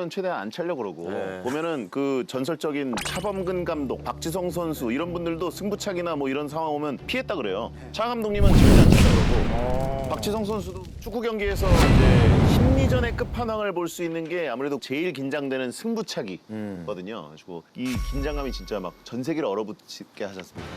선수들은 최대한 안 차려고 그러고 보면은 그 전설적인 차범근 감독, 박지성 선수 이런 분들도 승부차기나 뭐 이런 상황 오면 피했다 그래요. 차 감독님은 절대 안 찼다 그러고 박지성 선수도 축구 경기에서 이제 심리전의 끝판왕을 볼 수 있는 게 아무래도 제일 긴장되는 승부차기거든요. 그래가지고 이 긴장감이 진짜 막 전 세계를 얼어붙게 하지 않습니까?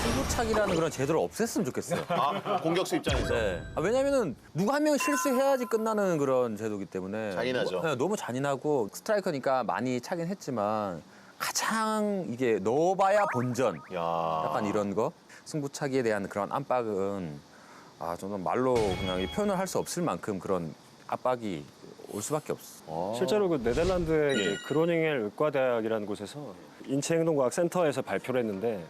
승부차기라는 그런 제도를 없앴으면 좋겠어요. 아, 공격수 입장에서. 네. 왜냐면은 누가 한 명이 실수해야지 끝나는 그런 제도이기 때문에 잔인하죠. 너무 잔인하고 스트라이커니까 많이 차긴 했지만 가장 이게 넣어봐야 본전 야. 약간 이런 거 승부차기에 대한 그런 압박은 저는 말로 그냥 이 표현을 할 수 없을 만큼 그런 압박이 올 수밖에 없어. 실제로 그 네덜란드의 예. 그로닝엘 의과대학이라는 곳에서 인체행동과학 센터에서 발표를 했는데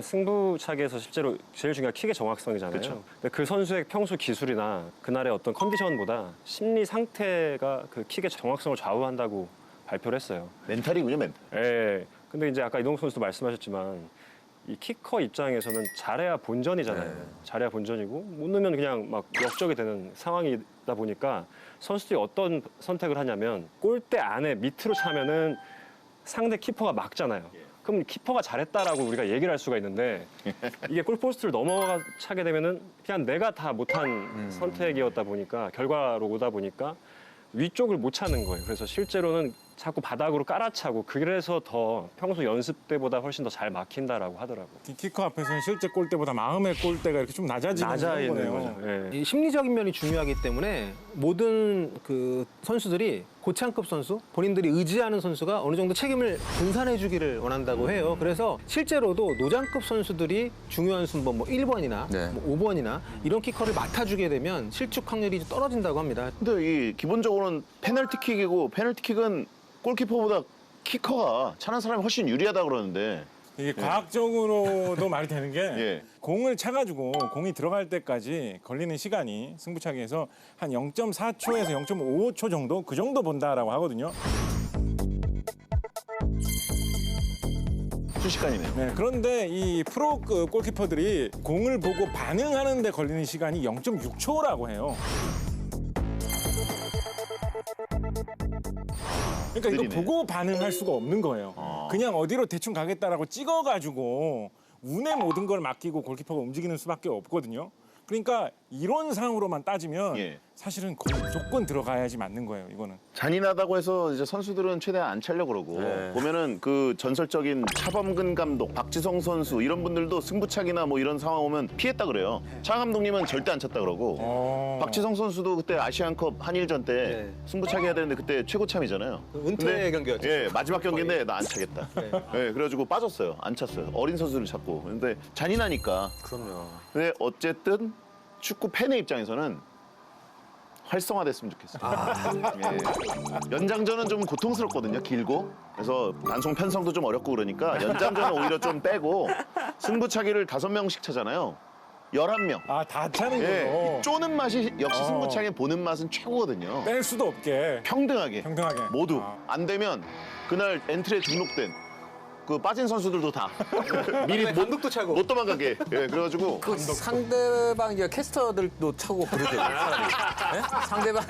승부차기에서 실제로 제일 중요한 킥의 정확성이잖아요. 그쵸. 근데 그 선수의 평소 기술이나 그날의 어떤 컨디션보다 심리 상태가 그 킥의 정확성을 좌우한다고 발표를 했어요. 멘탈이군요, 멘탈. 예. 근데 이제 아까 이동욱 선수도 말씀하셨지만 이 키커 입장에서는 잘해야 본전이잖아요. 네. 잘해야 본전이고 못 넣으면 그냥 막 역적이 되는 상황이다 보니까 선수들이 어떤 선택을 하냐면 골대 안에 밑으로 차면은 상대 키퍼가 막잖아요. 그럼 키퍼가 잘했다라고 우리가 얘기를 할 수가 있는데 이게 골포스트를 넘어가 차게 되면은 그냥 내가 다 못한 선택이었다 보니까 결과로 오다 보니까 위쪽을 못 차는 거예요. 그래서 실제로는 자꾸 바닥으로 깔아차고 그래서 더 평소 연습 때보다 훨씬 더 잘 막힌다라고 하더라고요. 키커 앞에서는 실제 골대보다 마음의 골대가 이렇게 좀 낮아지는 있는 거네요. 거죠. 예. 이 심리적인 면이 중요하기 때문에 모든 그 선수들이 고창급 선수, 본인들이 의지하는 선수가 어느 정도 책임을 분산해 주기를 원한다고 해요. 그래서 실제로도 노장급 선수들이 중요한 순번 뭐 1번이나 네. 뭐 5번이나 이런 키커를 맡아주게 되면 실축 확률이 떨어진다고 합니다. 근데 이 기본적으로는 페널티킥이고 페널티킥은 골키퍼보다 키커가 차는 사람이 훨씬 유리하다 그러는데 이게 과학적으로도 말이 되는 게 예. 공을 차가지고 공이 들어갈 때까지 걸리는 시간이 승부차기에서 한 0.4초에서 0.5초 정도 그 정도 본다라고 하거든요. 순식간이네요. 네, 그런데 이 프로 골키퍼들이 공을 보고 반응하는 데 걸리는 시간이 0.6초라고 해요. 그러니까 이거 느리네. 보고 반응할 수가 없는 거예요. 그냥 어디로 대충 가겠다라고 찍어가지고 운에 모든 걸 맡기고 골키퍼가 움직이는 수밖에 없거든요. 그러니까 이론상으로만 따지면 예. 사실은 거의 무조건 들어가야지 맞는 거예요, 이거는. 잔인하다고 해서 이제 선수들은 최대한 안 차려고 그러고 네. 보면은 그 전설적인 차범근 감독, 박지성 선수 이런 분들도 승부차기나 뭐 이런 상황 오면 피했다 그래요. 차 감독님은 절대 안 찼다 그러고 박지성 선수도 그때 아시안컵 한일전 때 네. 승부차기 해야 되는데 그때 최고참이잖아요. 은퇴 근데 경기였죠. 예, 마지막 경기인데 나 안 차겠다. 예, 그래가지고 빠졌어요. 안 찼어요. 어린 선수를 찾고. 근데 잔인하니까. 그럼요. 근데 어쨌든 축구 팬의 입장에서는 활성화됐으면 좋겠어요. 예. 연장전은 좀 고통스럽거든요, 길고. 그래서 단송 편성도 좀 어렵고 그러니까 연장전은 오히려 좀 빼고 승부차기를 5명씩 차잖아요. 11명. 아, 다 차는 예, 거죠. 이 쪼는 맛이 역시 승부차기 보는 맛은 최고거든요. 뺄 수도 없게. 평등하게. 평등하게. 모두. 아. 안 되면 그날 엔트리에 등록된 그 빠진 선수들도 다 미리 감독도 차고. 못 도망가게. 예, 그래가지고 그 상대방 이제 캐스터들도 차고 그러죠. 네? 상대방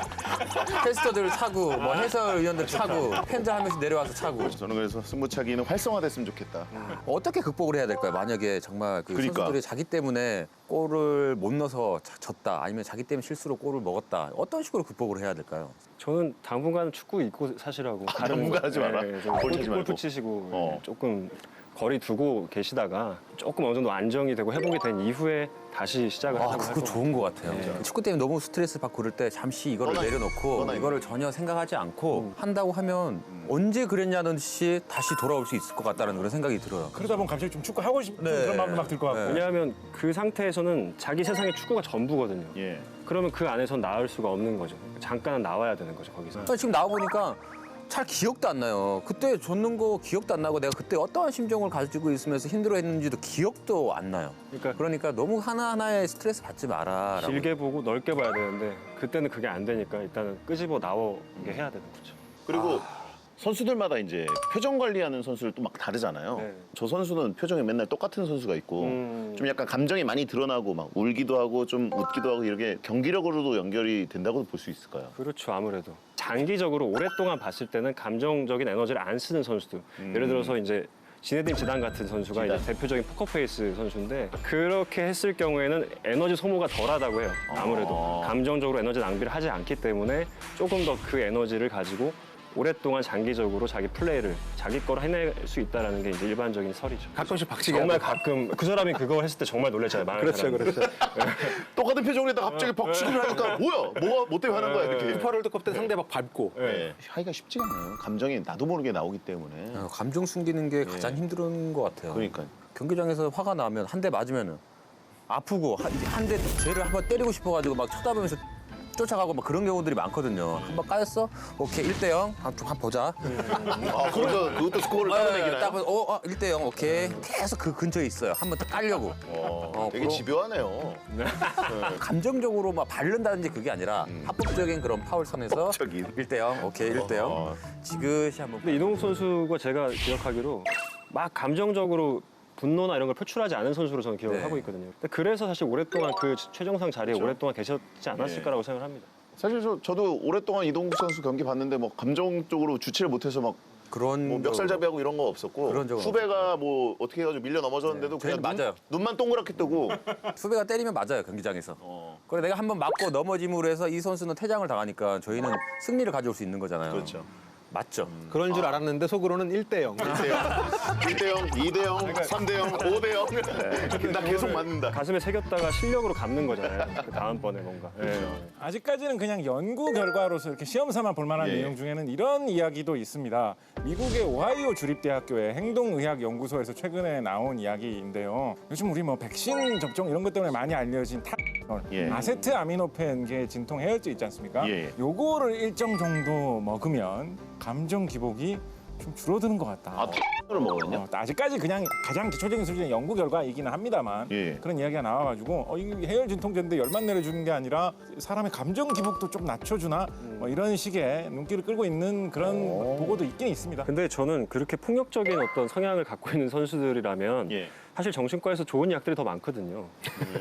캐스터들 차고 뭐 해설위원들 차고 팬들 한 명씩 내려와서 차고 저는 그래서 승부차기는 활성화됐으면 좋겠다. 어떻게 극복을 해야 될까요? 만약에 정말 그 그러니까. 선수들이 자기 때문에 골을 못 넣어서 졌다 아니면 자기 때문에 실수로 골을 먹었다 어떤 식으로 극복을 해야 될까요? 저는 당분간 축구 잊고 사시라고. 당분간 하지 마라. 좀 골 차지 말고. 골프 치시고 어. 조금 거리 두고 계시다가 조금 어느 정도 안정이 되고 회복이 된 이후에 다시 시작을 하자고 그거 할 것 좋은 것 같아요. 네. 축구 때문에 너무 스트레스 받고 그럴 때 잠시 이거를 떠나- 내려놓고 떠나 이거를 전혀 생각하지 않고 한다고 하면 언제 그랬냐는 듯이 다시 돌아올 수 있을 것 같다는 그런 생각이 들어요. 그러다 보면 갑자기 좀 축구 하고 싶은 네. 그런 마음도 막 들 것 같고. 네. 왜냐하면 그 상태에서는 자기 세상에 축구가 전부거든요. 예. 그러면 그 안에선 나을 수가 없는 거죠. 잠깐은 나와야 되는 거죠, 거기서. 지금 나와 보니까 잘 기억도 안 나요. 그때 줬는 거 기억도 안 나고 내가 그때 어떠한 심정을 가지고 있으면서 힘들어했는지도 기억도 안 나요. 그러니까 너무 하나하나에 스트레스 받지 마라. 길게 보고 넓게 봐야 되는데 그때는 그게 안 되니까 일단은 끄집어 나오게 해야 되는 거죠. 그리고 선수들마다 이제 표정 관리하는 선수를 또 막 다르잖아요. 네. 저 선수는 표정이 맨날 똑같은 선수가 있고 좀 약간 감정이 많이 드러나고 막 울기도 하고 좀 웃기도 하고 이렇게 경기력으로도 연결이 된다고 볼 수 있을까요? 그렇죠, 아무래도. 장기적으로 오랫동안 봤을 때는 감정적인 에너지를 안 쓰는 선수들. 예를 들어서 이제 지네딘 지단 같은 선수가 이제 대표적인 포커페이스 선수인데 그렇게 했을 경우에는 에너지 소모가 덜하다고 해요. 아무래도 감정적으로 에너지 낭비를 하지 않기 때문에 조금 더 그 에너지를 가지고 오랫동안 장기적으로 자기 플레이를 자기 거로 해낼 수 있다는 게 이제 일반적인 설이죠. 가끔씩 박치기 정말 가끔 그 사람이 그걸 했을 때 정말 놀랬잖아요. 많은 그렇죠, 사람들이. 그렇죠. 똑같은 표정을 했다 갑자기 박치기를 하니까 뭐야? 뭐 때문에 하는 거야 이렇게. 피파 롤드컵 때 상대 막 밟고. 네. 하기가 쉽지가 않아요. 감정이 나도 모르게 나오기 때문에. 감정 숨기는 게 가장 힘든 것 같아요. 그러니까. 경기장에서 화가 나면 한 대 맞으면은 아프고 한 대 쟤를 한번 때리고 싶어가지고 막 쳐다보면서 쫓아가고 막 그런 경우들이 많거든요. 한번 까였어? 오케이 1대0 한번 보자. 아, 그것도 스코어를 따라내기나요? 1대0 오케이. 계속 그 근처에 있어요. 한번 더 깔려고. 되게 집요하네요. 감정적으로 막 바른다든지 그게 아니라 합법적인 그런 파울 선에서 합법적인. 1대0 오케이 1대0 지그시 한번. 근데 이동욱 선수가 제가 기억하기로 막 감정적으로 분노나 이런 걸 표출하지 않은 선수로 저는 기억을 네. 하고 있거든요. 근데 그래서 사실 오랫동안 그 최정상 자리에 오랫동안 계셨지 않았을까라고 생각을 합니다. 사실 저도 오랫동안 이동국 선수 경기 봤는데 뭐 감정적으로 주치를 못해서 막 그런 뭐 멱살잡이하고 이런 거 없었고 그런 적은 후배가 뭐 어떻게 해가지고 밀려 넘어졌는데도 네. 그냥 저희는 맞아요. 눈만 동그랗게 뜨고 후배가 때리면 맞아요 경기장에서. 그래 내가 한번 맞고 넘어짐으로 해서 이 선수는 퇴장을 당하니까 저희는 승리를 가져올 수 있는 거잖아요. 그렇죠. 맞죠. 그런 줄 알았는데 속으로는 1대0. 1대0, 2대0, 3대0, 5대0 나 계속 맞는다. 가슴에 새겼다가 실력으로 갚는 거잖아요. 그 다음번에 뭔가. 예. 아직까지는 그냥 연구 결과로서 이렇게 시험 삼아 볼 만한 예. 내용 중에는 이런 이야기도 있습니다. 미국의 오하이오 주립대학교의 행동의학연구소에서 최근에 나온 이야기인데요. 요즘 우리 뭐 백신 접종 이런 것 때문에 많이 알려진 예. 아세트아미노펜계 진통 해열제 있지 않습니까? 예. 요거를 일정 정도 먹으면 감정 기복이 좀 줄어드는 것 같다. 아, 를 먹었냐? 아직까지 그냥 가장 기초적인 수준의 연구 결과이기는 합니다만 예. 그런 이야기가 나와가지고 이 해열 진통제인데 열만 내려주는 게 아니라 사람의 감정 기복도 좀 낮춰주나 뭐 이런 식의 눈길을 끌고 있는 그런 보고도 있긴 있습니다. 근데 저는 그렇게 폭력적인 어떤 성향을 갖고 있는 선수들이라면 예. 사실 정신과에서 좋은 약들이 더 많거든요.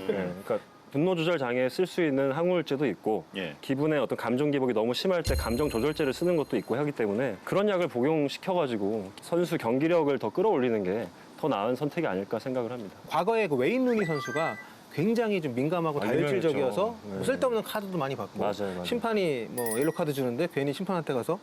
예, 그러니까 분노 조절 장애에 쓸 수 있는 항우울제도 있고 예. 기분의 어떤 감정 기복이 너무 심할 때 감정 조절제를 쓰는 것도 있고 하기 때문에 그런 약을 복용시켜가지고 선수 경기력을 더 끌어올리는 게 더 나은 선택이 아닐까 생각을 합니다. 과거에 그 웨인 루니 선수가 굉장히 좀 민감하고 다혈질적이어서 유명했죠. 네. 쓸데없는 카드도 많이 받고 맞아요. 심판이 뭐 옐로 카드 주는데 괜히 심판한테 가서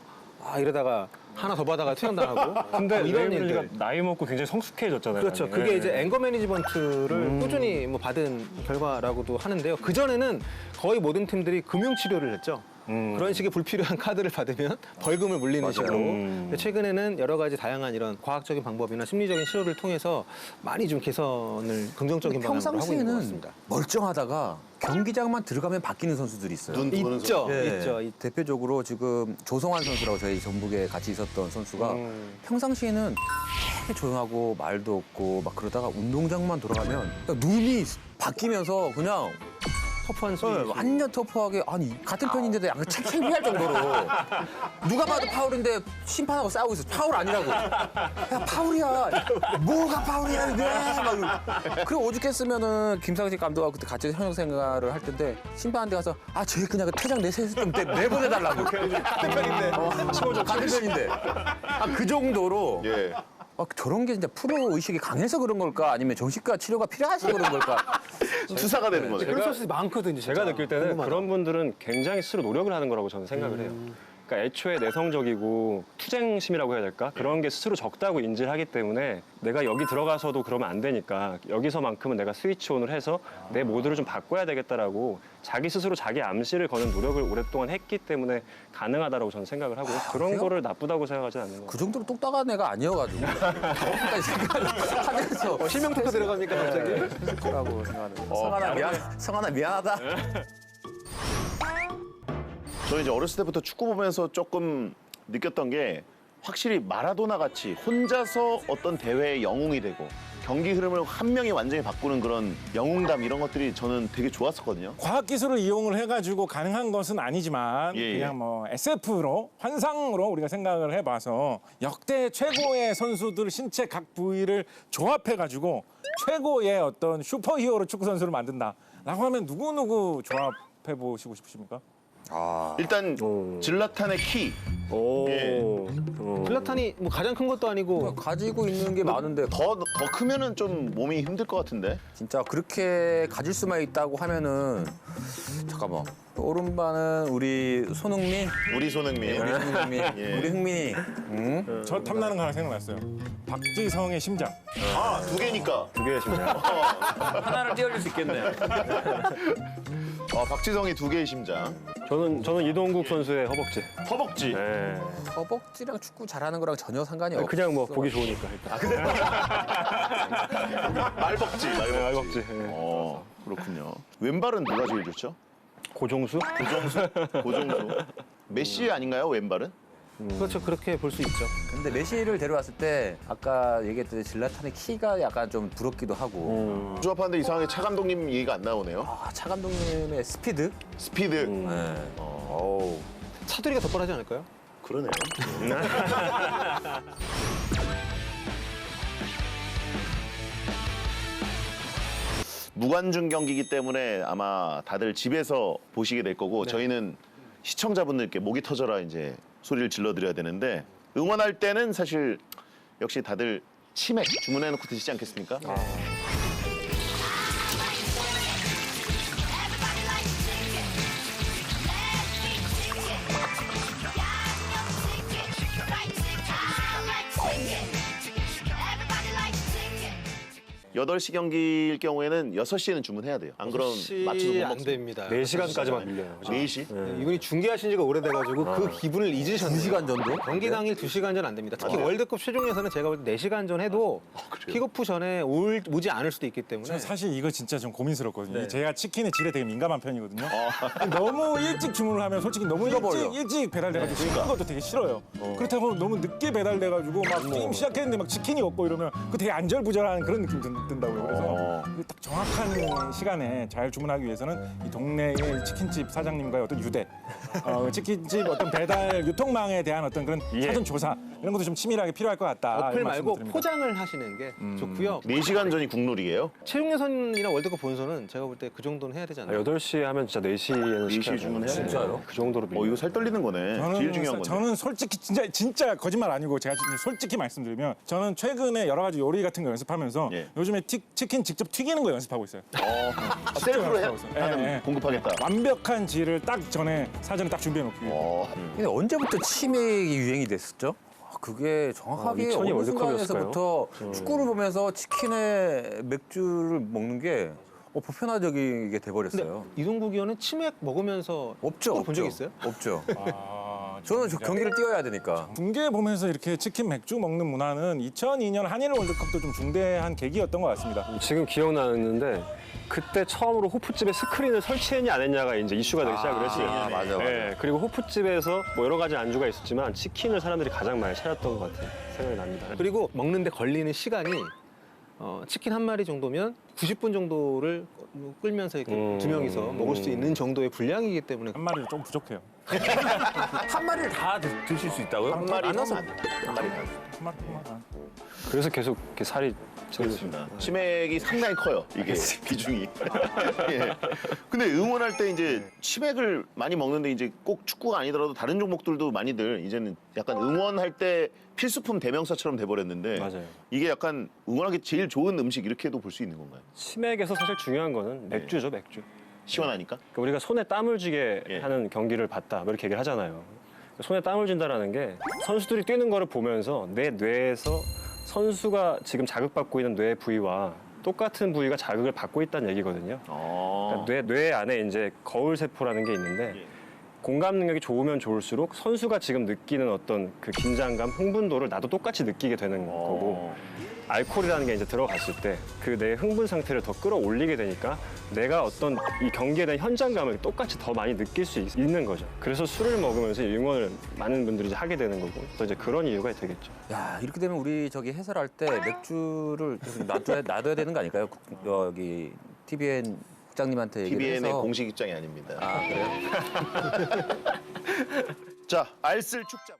이러다가 하나 더 받아가 퇴장당하고 근데 뭐 이런 레이블리가 일들. 나이 먹고 굉장히 성숙해졌잖아요. 그렇죠. 많이. 그게 예. 이제 앵거 매니지먼트를 꾸준히 뭐 받은 결과라고도 하는데요. 그 전에는 거의 모든 팀들이 금융 치료를 했죠. 그런 식의 불필요한 카드를 받으면 벌금을 물리는 식으로. 근데 최근에는 여러 가지 다양한 이런 과학적인 방법이나 심리적인 치료를 통해서 많이 좀 개선을 긍정적인 방향으로 하고 있는 것 평상시에는 같습니다. 멀쩡하다가 경기장만 들어가면 바뀌는 선수들이 있어요. 눈 보는 있죠, 예. 있죠. 대표적으로 지금 조성환 선수라고 저희 전북에 같이 있었던 선수가 평상시에는 되게 조용하고 말도 없고 막 그러다가 운동장만 돌아가면 그냥 눈이 바뀌면서 그냥 터프한 수비. 완전 터프하게 아니 같은 편인데도 약간 창피할 정도로 누가 봐도 파울인데 심판하고 싸우고 있어. 파울 아니라고. 야 파울이야. 뭐가 파울이야 이게. 막 그리고 오죽했으면은 김상식 감독하고 그때 같이 현역 생활을 할 텐데 심판한테 가서 쟤 그냥 퇴장 좀 내보내달라고. 같은 편인데. 같은 편인데. 그 정도로. 예. 저런 게 진짜 프로 의식이 강해서 그런 걸까 아니면 정신과 치료가 필요해서 그런 걸까. 투사가 되는 거죠. 그런 선수들이 많거든요. 진짜. 제가 느낄 때는 궁금하다. 그런 분들은 굉장히 스스로 노력을 하는 거라고 저는 생각을 해요. 그러니까 애초에 내성적이고 투쟁심이라고 해야 될까? 그런 게 스스로 적다고 인지를 하기 때문에 내가 여기 들어가서도 그러면 안 되니까 여기서만큼은 내가 스위치온을 해서 내 모드를 좀 바꿔야 되겠다라고 자기 스스로 자기 암시를 거는 노력을 오랫동안 했기 때문에 가능하다라고 저는 생각을 하고요. 그런 그래요? 거를 나쁘다고 생각하지 않는 거예요. 그 정도로 똑딱한 애가 아니어가지고 그렇게까지 생각을 하면서 실명 특허 들어갑니까 갑자기? 라고 생각하는 성환아 미안하다. 저는 이제 어렸을 때부터 축구 보면서 조금 느꼈던 게 확실히 마라도나 같이 혼자서 어떤 대회의 영웅이 되고 경기 흐름을 한 명이 완전히 바꾸는 그런 영웅담 이런 것들이 저는 되게 좋았었거든요. 과학기술을 이용을 해가지고 가능한 것은 아니지만 예, 예. 그냥 뭐 SF로 환상으로 우리가 생각을 해봐서 역대 최고의 선수들 신체 각 부위를 조합해가지고 최고의 어떤 슈퍼히어로 축구 선수를 만든다라고 하면 누구 조합해보시고 싶으십니까? 일단 질라탄의 키. 오. 예. 플라탄이 뭐 가장 큰 것도 아니고 가지고 있는 게 많은데 더 크면은 좀 몸이 힘들 것 같은데. 진짜 그렇게 가질 수만 있다고 하면은 잠깐만 오른발은 우리 손흥민, 우리 손흥민. 우리 손흥민, 예. 우리 흥민이, 응? 저 탐나는 거 하나 생각났어요. 박지성의 심장. 아, 두 개니까. 두 개의 심장. 하나를 띄워줄 수 있겠네. 박지성이 두 개의 심장. 저는 이동국 선수의 허벅지. 허벅지. 네. 허벅지랑 축구 잘하는 거랑 전혀 상관이 없어. 그냥 뭐 보기 좋으니까 일단. 말벅지. 네, 말벅지. 네. 그렇군요. 왼발은 누가 제일 좋죠? 고종수? 고종수. 메시 아닌가요, 왼발은? 그렇죠. 그렇게 볼 수 있죠. 근데 메시를 데려왔을 때 아까 얘기했듯이 질라탄의 키가 약간 좀 부럽기도 하고 조합하는데 이상하게 차 감독님 얘기가 안 나오네요. 차 감독님의 스피드? 스피드. 네. 어우. 차두리가 더 뻔하지 않을까요? 그러네요. 무관중 경기이기 때문에 아마 다들 집에서 보시게 될 거고 저희는 시청자분들께 목이 터져라 이제 소리를 질러드려야 되는데 응원할 때는 사실 역시 다들 치맥 주문해놓고 드시지 않겠습니까? 여덟 시 경기일 경우에는 6시에는 주문해야 돼요. 안 그러면 맞춰서 못 안 먹습니다. 됩니다. 4시간까지만 밀려요. 4시? 네, 이분이 중계하신 지가 오래돼가지고 그 기분을 잊으셨네요. 2시간 전도? 경기 당일 2시간 전 안 됩니다. 특히 월드컵 최종 예선은 제가 볼 때 4시간 전 해도 킥오프 전에 오지 않을 수도 있기 때문에 저는 사실 이거 진짜 좀 고민스럽거든요. 제가 치킨의 질에 되게 민감한 편이거든요. 너무 일찍 주문을 하면 솔직히 너무 식어버려. 일찍 배달돼가지고 식는 것도 되게 싫어요. 그렇다고 너무 늦게 배달돼가지고 막 게임 시작했는데 막 치킨이 없고 이러면 그 되게 안절부절한 그런 느낌 든다고요. 그래서 이딱 정확한 시간에 잘 주문하기 위해서는 이 동네의 치킨집 사장님과의 어떤 유대, 치킨집 어떤 배달 유통망에 대한 어떤 그런 사전 조사 이런 것도 좀 치밀하게 필요할 것 같다. 어플 이런 말씀을 말고 드립니다. 포장을 하시는 게 좋고요. 4시간 전이 국룰이에요? 최종 예선이나 월드컵 본선은 제가 볼 때 그 정도는 해야 되지 않나요? 8시에 하면 진짜 4시에는 4시에 주문해야 돼요? 진짜요? 그 정도로 밀려요. 이거 살 떨리는 거네. 제일 중요한 건데. 저는 솔직히 진짜 거짓말 아니고 제가 솔직히 말씀드리면 저는 최근에 여러 가지 요리 같은 거 연습하면서 예. 요즘에 치킨 직접 튀기는 거 연습하고 있어요. 셀프로 해? 연습하고 있어요. 나는 예, 예. 공급하겠다. 완벽한 질을 딱 사전에 딱 준비해 놓기 위해. 근데 언제부터 치맥이 유행이 됐었죠? 그게 정확하게 2002 어느 월드컵이었을까요? 순간에서부터 축구를 보면서 치킨에 맥주를 먹는 게 보편화적이게 돼버렸어요. 이동국 의원은 치맥 먹으면서 없죠. 본 적 있어요? 없죠. 아, 저는 저 경기를 뛰어야 되니까. 중계 보면서 이렇게 치킨 맥주 먹는 문화는 2002년 한일 월드컵도 좀 중대한 계기였던 것 같습니다. 지금 기억나는데 그때 처음으로 호프집에 스크린을 설치했냐 안 했냐가 이제 이슈가 되기 시작을 했어요. 맞아. 네, 그리고 호프집에서 뭐 여러 가지 안주가 있었지만 치킨을 사람들이 가장 많이 찾았던 것 같아요. 생각이 납니다. 그리고 먹는데 걸리는 시간이 치킨 한 마리 정도면 90분 정도를 끌면서 이렇게 두 명이서 먹을 수 있는 정도의 분량이기 때문에 한 마리도 좀 부족해요. 한 마리를 다 드실 수 있다고요? 한 마리 안 와서 한 마리 다. 한 마리만. 그래서 계속 이렇게 살이 그렇습니다. 치맥이 상당히 커요. 이게 비중이. 예. 근데 응원할 때 이제 치맥을 많이 먹는데 이제 꼭 축구가 아니더라도 다른 종목들도 많이들 이제는 약간 응원할 때 필수품 대명사처럼 돼버렸는데 맞아요. 이게 약간 응원하기 제일 좋은 음식 이렇게도 볼 수 있는 건가요? 치맥에서 사실 중요한 거는 맥주죠, 맥주. 시원하니까? 그러니까 우리가 손에 땀을 쥐게 예. 하는 경기를 봤다, 뭐 이렇게 얘기를 하잖아요. 손에 땀을 쥔다라는 게 선수들이 뛰는 거를 보면서 내 뇌에서 선수가 지금 자극받고 있는 뇌 부위와 똑같은 부위가 자극을 받고 있다는 얘기거든요. 그러니까 뇌 안에 이제 거울 세포라는 게 있는데 공감 능력이 좋으면 좋을수록 선수가 지금 느끼는 어떤 그 긴장감, 흥분도를 나도 똑같이 느끼게 되는 거고 알코올이라는 게 이제 들어갔을 때 그 내 흥분 상태를 더 끌어올리게 되니까 내가 어떤 이 경기에 대한 현장감을 똑같이 더 많이 느낄 수 있는 거죠. 그래서 술을 먹으면서 응원을 많은 분들이 이제 하게 되는 거고 또 이제 그런 이유가 되겠죠. 야, 이렇게 되면 우리 저기 해설할 때 맥주를 좀 놔둬야 되는 거 아닐까요? 여기 TVN 국장님한테 얘기를 TVN의 해서. 공식 입장이 아닙니다. 아, 그래요? 자, 알쓸 축장.